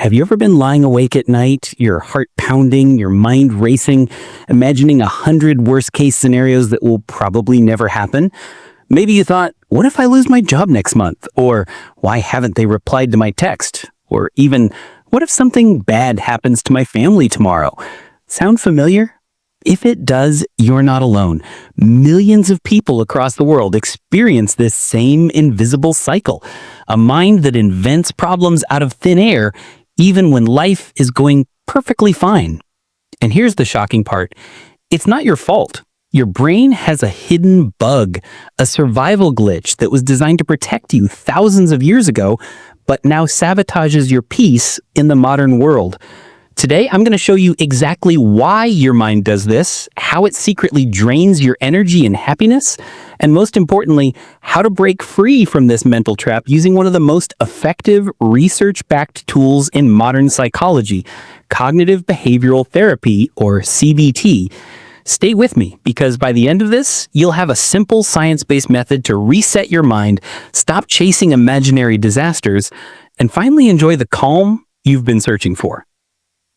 Have you ever been lying awake at night, your heart pounding, your mind racing, imagining 100 worst-case scenarios that will probably never happen? Maybe you thought, what if I lose my job next month? Or why haven't they replied to my text? Or even, what if something bad happens to my family tomorrow? Sound familiar? If it does, you're not alone. Millions of people across the world experience this same invisible cycle. A mind that invents problems out of thin air, even when life is going perfectly fine. And here's the shocking part. It's not your fault. Your brain has a hidden bug, a survival glitch that was designed to protect you thousands of years ago, but now sabotages your peace in the modern world. Today, I'm going to show you exactly why your mind does this, how it secretly drains your energy and happiness, and most importantly, how to break free from this mental trap using one of the most effective research-backed tools in modern psychology, cognitive behavioral therapy, or CBT. Stay with me, because by the end of this, you'll have a simple science-based method to reset your mind, stop chasing imaginary disasters, and finally enjoy the calm you've been searching for.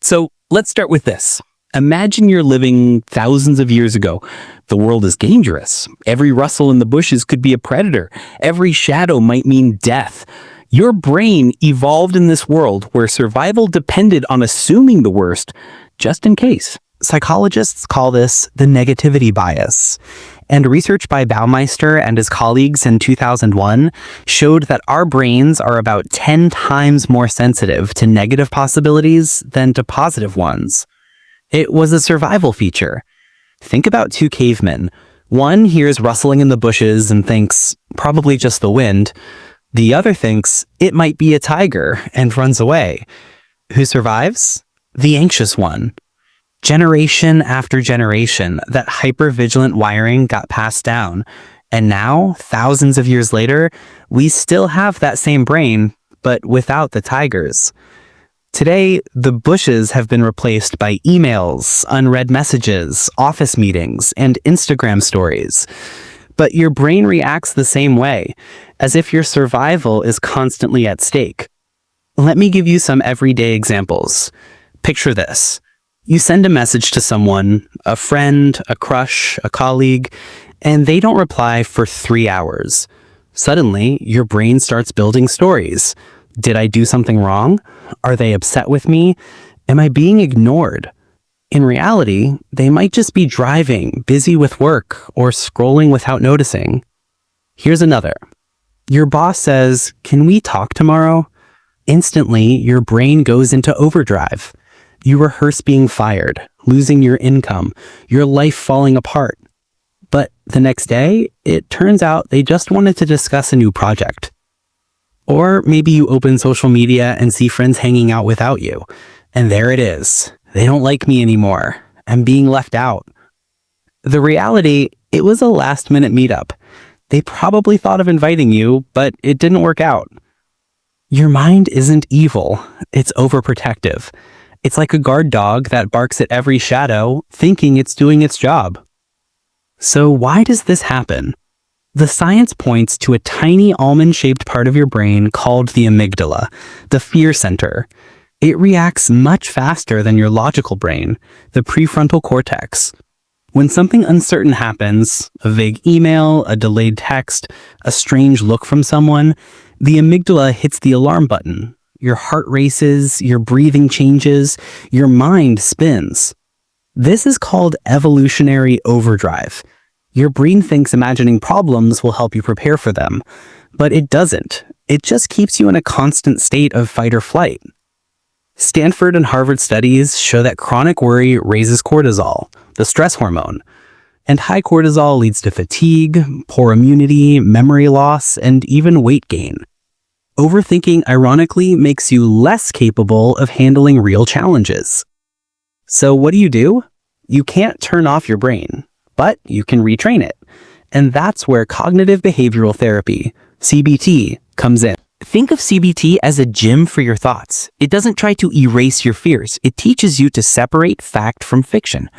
So let's start with this. Imagine you're living thousands of years ago. The world is dangerous. Every rustle in the bushes could be a predator. Every shadow might mean death. Your brain evolved in this world where survival depended on assuming the worst, just in case. Psychologists call this the negativity bias. And research by Baumeister and his colleagues in 2001 showed that our brains are about 10 times more sensitive to negative possibilities than to positive ones. It was a survival feature. Think about two cavemen. One hears rustling in the bushes and thinks, probably just the wind. The other thinks, it might be a tiger, and runs away. Who survives? The anxious one. Generation after generation, that hypervigilant wiring got passed down. And now, thousands of years later, we still have that same brain, but without the tigers. Today, the bushes have been replaced by emails, unread messages, office meetings, and Instagram stories. But your brain reacts the same way, as if your survival is constantly at stake. Let me give you some everyday examples. Picture this. You send a message to someone, a friend, a crush, a colleague, and they don't reply for 3 hours. Suddenly, your brain starts building stories. Did I do something wrong? Are they upset with me? Am I being ignored? In reality, they might just be driving, busy with work, or scrolling without noticing. Here's another. Your boss says, "Can we talk tomorrow?" Instantly, your brain goes into overdrive. You rehearse being fired, losing your income, your life falling apart. But the next day, it turns out they just wanted to discuss a new project. Or maybe you open social media and see friends hanging out without you. And there it is. They don't like me anymore. I'm being left out. The reality, it was a last-minute meetup. They probably thought of inviting you, but it didn't work out. Your mind isn't evil. It's overprotective. It's like a guard dog that barks at every shadow, thinking it's doing its job. So why does this happen? The science points to a tiny almond-shaped part of your brain called the amygdala, the fear center. It reacts much faster than your logical brain, the prefrontal cortex. When something uncertain happens, a vague email, a delayed text, a strange look from someone, the amygdala hits the alarm button. Your heart races, your breathing changes, your mind spins. This is called evolutionary overdrive. Your brain thinks imagining problems will help you prepare for them, but it doesn't. It just keeps you in a constant state of fight or flight. Stanford and Harvard studies show that chronic worry raises cortisol, the stress hormone, and high cortisol leads to fatigue, poor immunity, memory loss, and even weight gain. Overthinking, ironically, makes you less capable of handling real challenges. So what do? You can't turn off your brain, but you can retrain it. And that's where cognitive behavioral therapy, CBT, comes in. Think of CBT as a gym for your thoughts. It doesn't try to erase your fears. It teaches you to separate fact from fiction.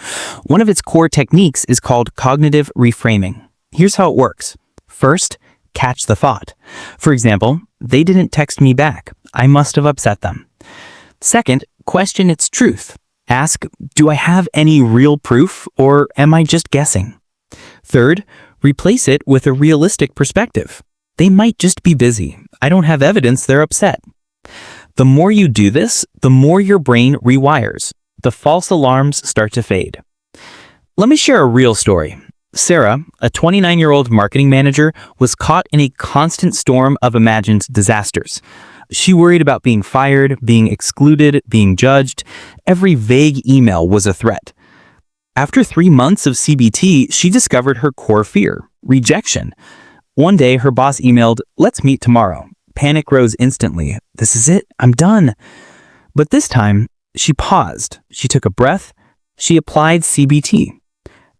One of its core techniques is called cognitive reframing. Here's how it works. First, catch the thought. For example, they didn't text me back. I must have upset them. Second, question its truth. Ask, do I have any real proof or am I just guessing? Third, replace it with a realistic perspective. They might just be busy. I don't have evidence they're upset. The more you do this, the more your brain rewires. The false alarms start to fade. Let me share a real story. Sarah, a 29-year-old marketing manager, was caught in a constant storm of imagined disasters. She worried about being fired, being excluded, being judged. Every vague email was a threat. After 3 months of CBT, she discovered her core fear: rejection. One day, her boss emailed, "Let's meet tomorrow." Panic rose instantly. This is it. I'm done. But this time, she paused. She took a breath. She applied CBT.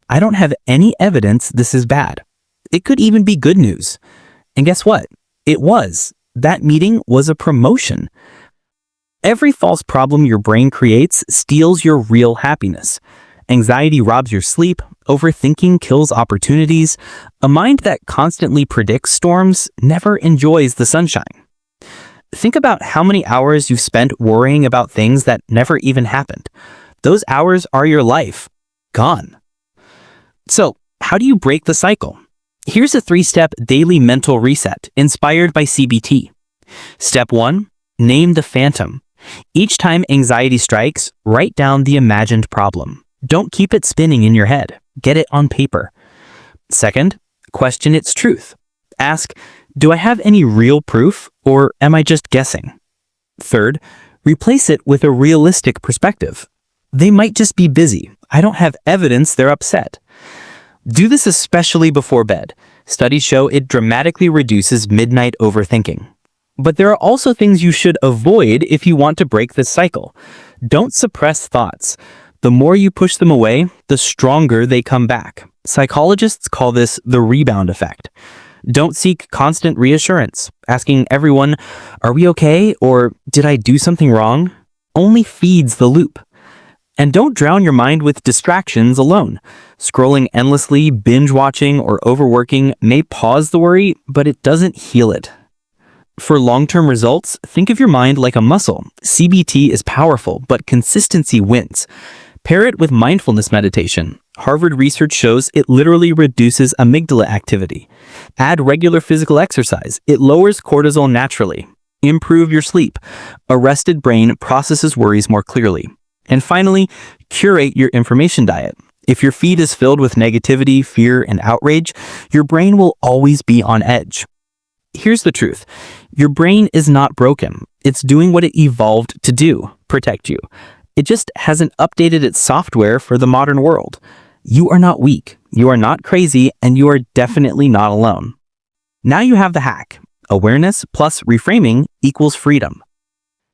I don't have any evidence this is bad. It could even be good news. And guess what? It was. That meeting was a promotion. Every false problem your brain creates steals your real happiness. Anxiety robs your sleep. Overthinking kills opportunities. A mind that constantly predicts storms never enjoys the sunshine. Think about how many hours you've spent worrying about things that never even happened. Those hours are your life. Gone. So, how do you break the cycle? Here's a 3-step daily mental reset inspired by CBT. Step 1, name the phantom. Each time anxiety strikes, write down the imagined problem. Don't keep it spinning in your head. Get it on paper. Second, question its truth. Ask, do I have any real proof or am I just guessing? Third, replace it with a realistic perspective. They might just be busy. I don't have evidence they're upset. Do this especially before bed. Studies show it dramatically reduces midnight overthinking. But there are also things you should avoid if you want to break this cycle. Don't suppress thoughts. The more you push them away, the stronger they come back. Psychologists call this the rebound effect. Don't seek constant reassurance, asking everyone, "Are we okay?" or "Did I do something wrong?" only feeds the loop. And don't drown your mind with distractions alone. Scrolling endlessly, binge watching, or overworking may pause the worry, but it doesn't heal it. For long-term results, think of your mind like a muscle. CBT is powerful, but consistency wins. Pair it with mindfulness meditation. Harvard research shows it literally reduces amygdala activity. Add regular physical exercise. It lowers cortisol naturally. Improve your sleep. A rested brain processes worries more clearly. And finally, curate your information diet. If your feed is filled with negativity, fear, and outrage, your brain will always be on edge. Here's the truth. Your brain is not broken. It's doing what it evolved to do, protect you. It just hasn't updated its software for the modern world. You are not weak, you are not crazy, and you are definitely not alone. Now you have the hack. Awareness plus reframing equals freedom.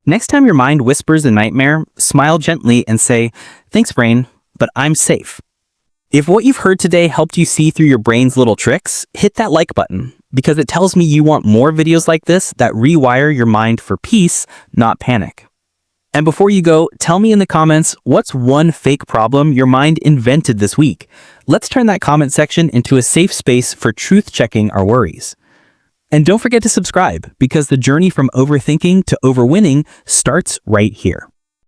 Next time your mind whispers a nightmare, smile gently and say, "Thanks, brain, but I'm safe." If what you've heard today helped you see through your brain's little tricks, hit that like button, because it tells me you want more videos like this that rewire your mind for peace, not panic. And before you go, tell me in the comments, what's one fake problem your mind invented this week? Let's turn that comment section into a safe space for truth-checking our worries. And don't forget to subscribe, because the journey from overthinking to overwinning starts right here.